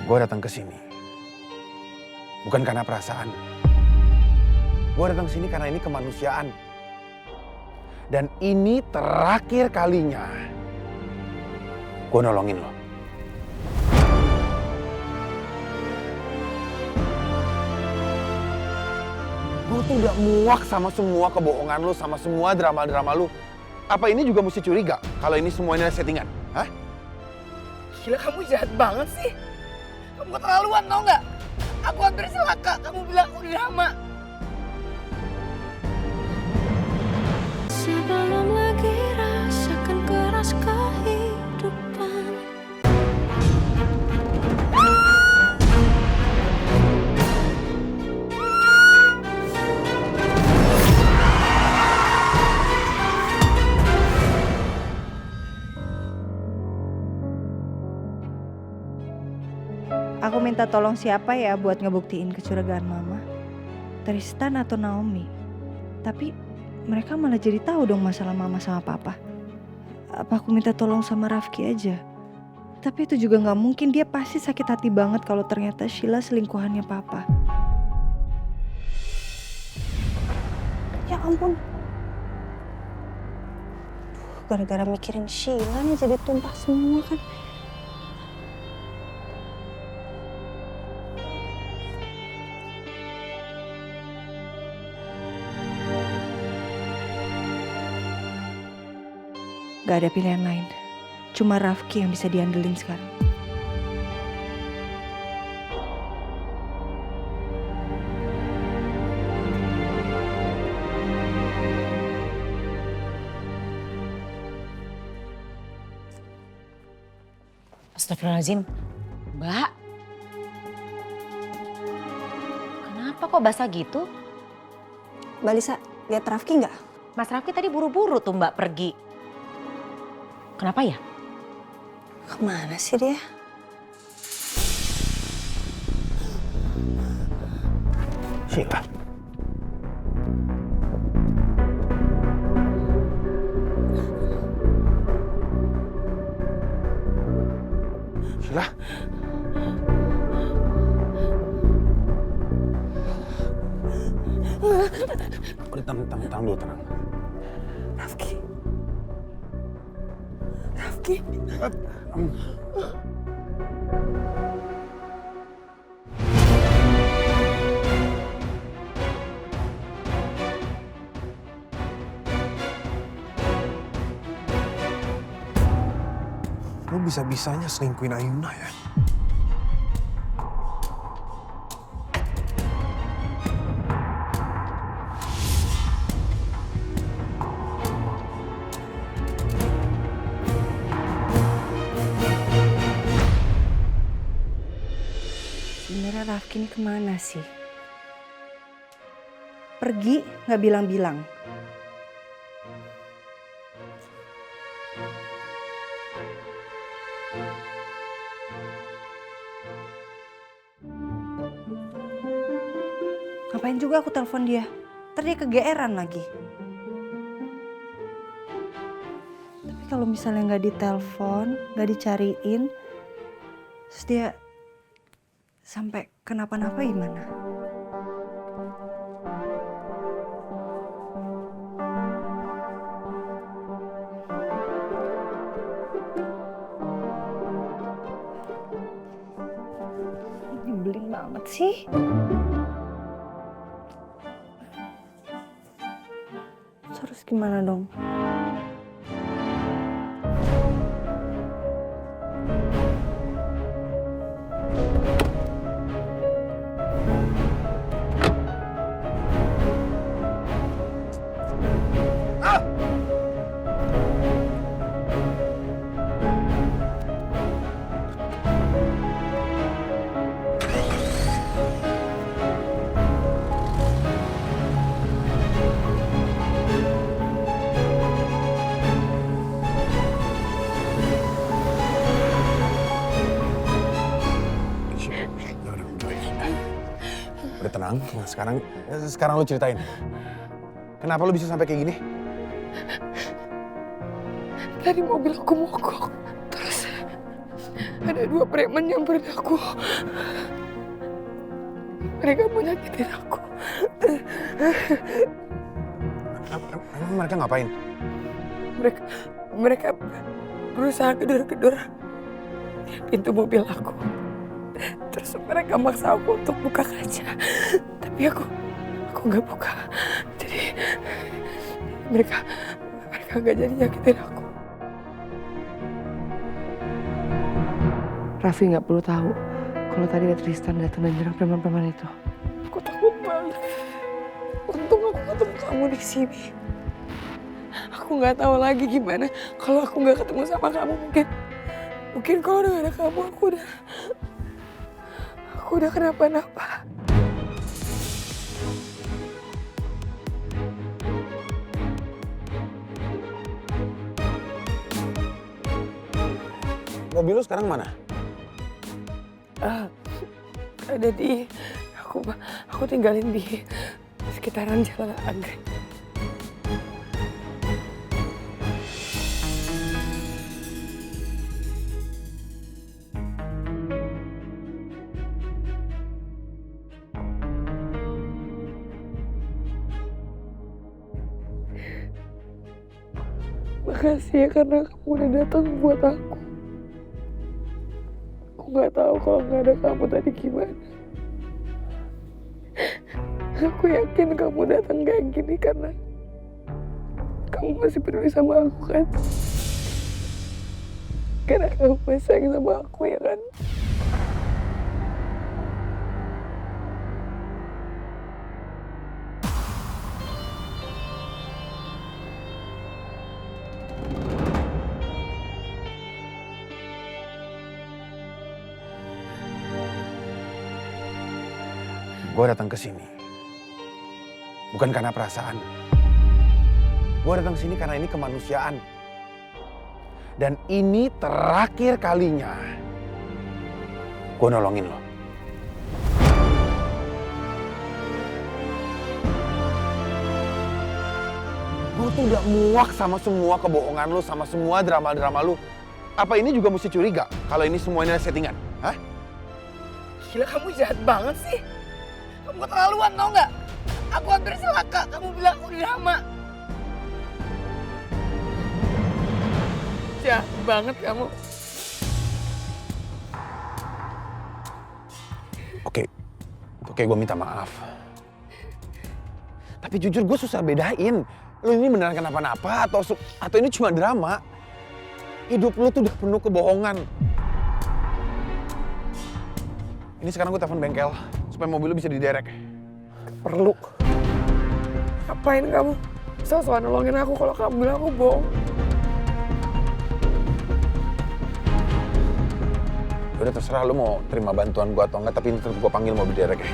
Gue datang ke sini bukan karena perasaan. Gue datang ke sini karena ini kemanusiaan. Dan ini terakhir kalinya gue nolongin lo. Gue tuh udah muak sama semua kebohongan lo, sama semua drama-drama lo. Apa ini juga mesti curiga kalau ini semua ini settingan? Hah? Gila, kamu jahat banget sih. Kamu keterlaluan, tau nggak? Aku hampir celaka, kamu bilang aku drama. Sebelum lagi rasakan keras kehidupan. Aku minta tolong siapa ya buat ngebuktiin kecurigaan mama? Tristan atau Naomi? Tapi mereka malah jadi tahu dong masalah mama sama papa. Apa aku minta tolong sama Rafki aja? Tapi itu juga gak mungkin, dia pasti sakit hati banget kalau ternyata Sheila selingkuhannya papa. Ya ampun. Gara-gara mikirin Sheila nih jadi tumpah semua kan. Gak ada pilihan lain. Cuma Rafki yang bisa diandelin sekarang. Astagfirullahaladzim. Mbak. Kenapa kok basah gitu? Mbak Lisa, lihat Rafki nggak? Mas Rafki tadi buru-buru tuh Mbak pergi. Kenapa ya? Kemana sih dia? Sheila. Sheila. Udah tenang dulu, tenang. Rafki. Rafki. Lo bisa-bisanya selingkuhin Ayuna ya? Sebenarnya Rafki ini kemana sih? Pergi nggak bilang-bilang. Ngapain juga aku telepon dia? Ntar dia kegeeran lagi. Tapi kalau misalnya nggak ditelepon, nggak dicariin, terus dia sampai kenapa-napa gimana? Nyebelin banget sih. Terus gimana dong? Udah tenang. Nah, sekarang lu ceritain. Kenapa lu bisa sampai kayak gini? Tadi mobil aku mogok. Terus ada 2 preman nyamperin aku. Mereka mau nyakitin aku. Emang mereka ngapain? Mereka berusaha gedor-gedor pintu mobil aku. Terus mereka maksa aku untuk buka kaca. Tapi aku nggak buka. Jadi mereka nggak jadi nyakitin aku. Raffi nggak perlu tahu kalau tadi ada Tristan datang dan nyerang preman-preman itu. Aku takut banget. Untung aku ketemu kamu di sini. Aku nggak tahu lagi gimana kalau aku nggak ketemu sama kamu. Mungkin kalau udah ada kamu aku udah kenapa-napa. Mobil lu sekarang mana? Ada di aku tinggalin di sekitaran Jalan Anggrek. Makasih ya karena kamu udah datang buat aku. Aku nggak tahu kalau nggak ada kamu tadi gimana. Aku yakin kamu datang kayak gini karena kamu masih peduli sama aku kan? Karena kamu masih sayang sama aku ya kan? Gue datang ke sini bukan karena perasaan. Gue datang sini karena ini kemanusiaan. Dan ini terakhir kalinya gue nolongin lo. Gue tuh udah muak sama semua kebohongan lo, sama semua drama-drama lo. Apa ini juga mesti curiga kalau ini semua ini settingan? Hah? Gila kamu jahat banget sih. Kamu keterlaluan tau nggak? Aku hampir celaka. Kamu bilang aku drama. Jahat banget kamu. Oke, gue minta maaf. Tapi jujur gue susah bedain. Lo ini beneran kenapa-napa atau ini cuma drama. Hidup lo tuh udah penuh kebohongan. Ini sekarang gue telepon bengkel supaya mobil lo bisa diderek. Perlu. Ngapain kamu? So-soan nolongin aku kalau kamu bilang aku bohong. Udah terserah lo mau terima bantuan gue atau enggak, tapi ini tetap gue panggil mobil derek ya.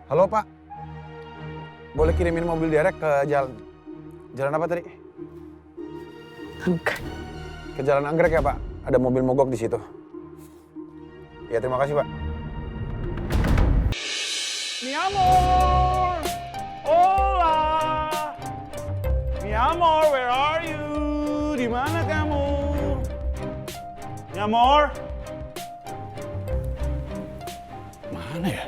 Halo Pak, boleh kirimin mobil derek ke jalan apa tadi? Anggrek. Ke Jalan Anggrek ya Pak, ada mobil mogok di situ. Ya terima kasih Pak. Mi amor, hola, mi amor, where are you? Di mana kamu? Mi amor, mana ya?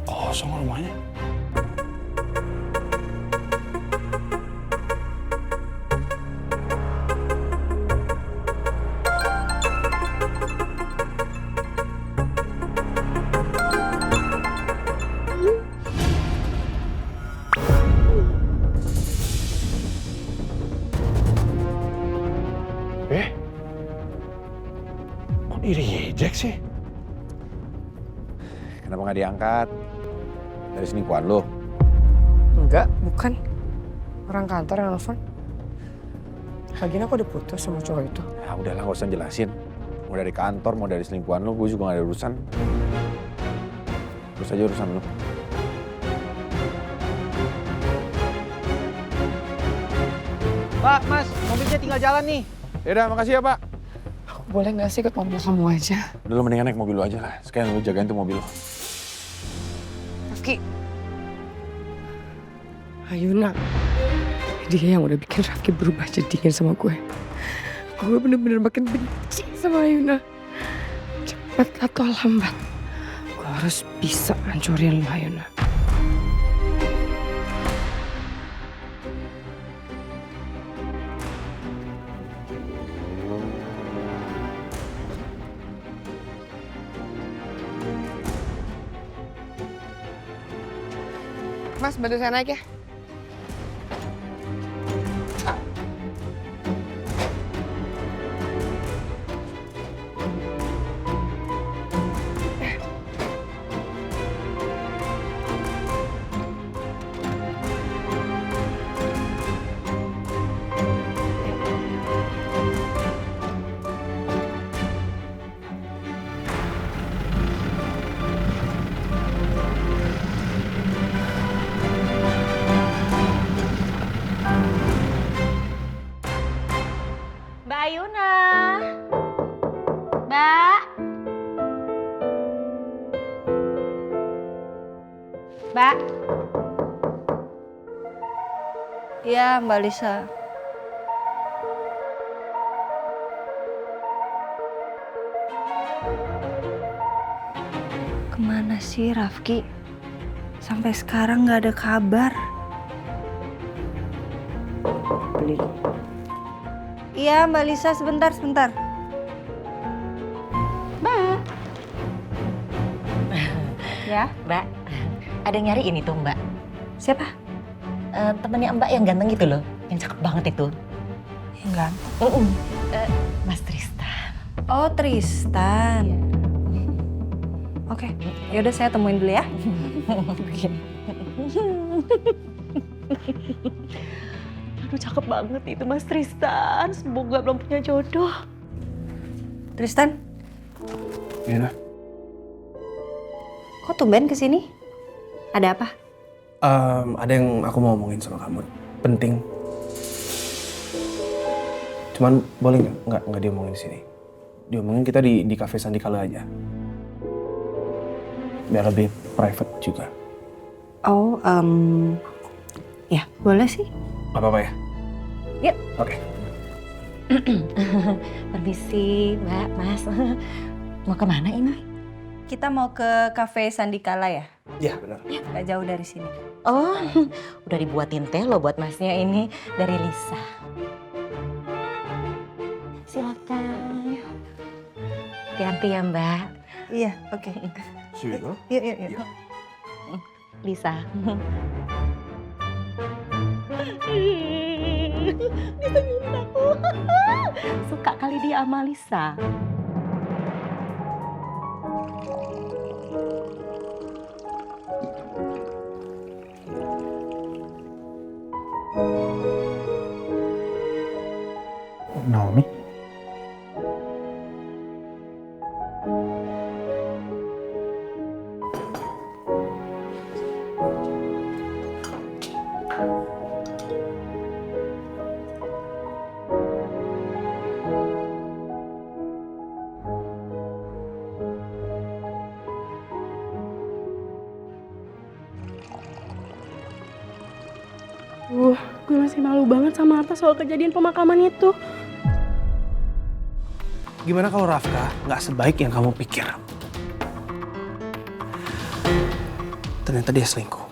Kosong rumahnya. Kok di-reject sih? Kenapa nggak diangkat? Dari selingkuhan lo? Enggak, bukan. Orang kantor yang nelfon. Lagian aku udah putus sama cowok itu. Ya udahlah, nggak usah jelasin. Mau dari kantor, mau dari selingkuhan lo, gue juga nggak ada urusan. Terus aja urusan lo. Pak, Mas, mobilnya tinggal jalan nih. Yaudah, makasih ya Pak. Aku boleh nggak sih ikut mobil kamu aja? Udah lo mendingan naik mobil lo aja lah. Sekalian lo jagain tuh mobil lo. Rifki, Ayuna, dia yang udah bikin Rafki berubah jadi dingin sama gue. Gue bener-bener makin benci sama Ayuna. Cepat atau lambat, gue harus bisa hancurin Ayuna. Mas, bantu saya naik ya. Mbak Ayuna. Mbak. Mbak. Iya, Mbak Lisa. Kemana sih Rafki? Sampai sekarang nggak ada kabar. Iya, Mbak Lisa, sebentar. Mbak. Ya? Mbak, ada yang nyariin itu Mbak. Siapa? Temennya Mbak yang ganteng gitu loh, yang cakep banget itu. Enggak. Mas Tristan. Oh, Tristan. Iya. Oke, yaudah saya temuin dulu ya. Aduh cakep banget itu Mas Tristan. Semoga belum punya jodoh. Tristan, Iya. kok tumben kesini? Ada apa? Ada yang aku mau ngomongin sama kamu. Penting. Cuman boleh nggak diomongin di sini? Diomongin kita di cafe Sandikala aja. Biar lebih private juga. Oh, ya boleh sih. Gak apa-apa ya? Yuk. Oke. Permisi Mbak, Mas. Mau kemana ini? Kita mau ke cafe Sandikala ya? Iya benar. Gak jauh dari sini. Oh, udah dibuatin teh loh buat Masnya ini dari Lisa. Silakan. Hati-hati ya Mbak. Iya, oke. Sure. Yuk. Lisa. Lisa nyuruh aku. Suka kali dia sama Lisa. Naomi? Gue masih malu banget sama Arta soal kejadian pemakaman itu. Gimana kalau Rafka nggak sebaik yang kamu pikir? Ternyata dia selingkuh.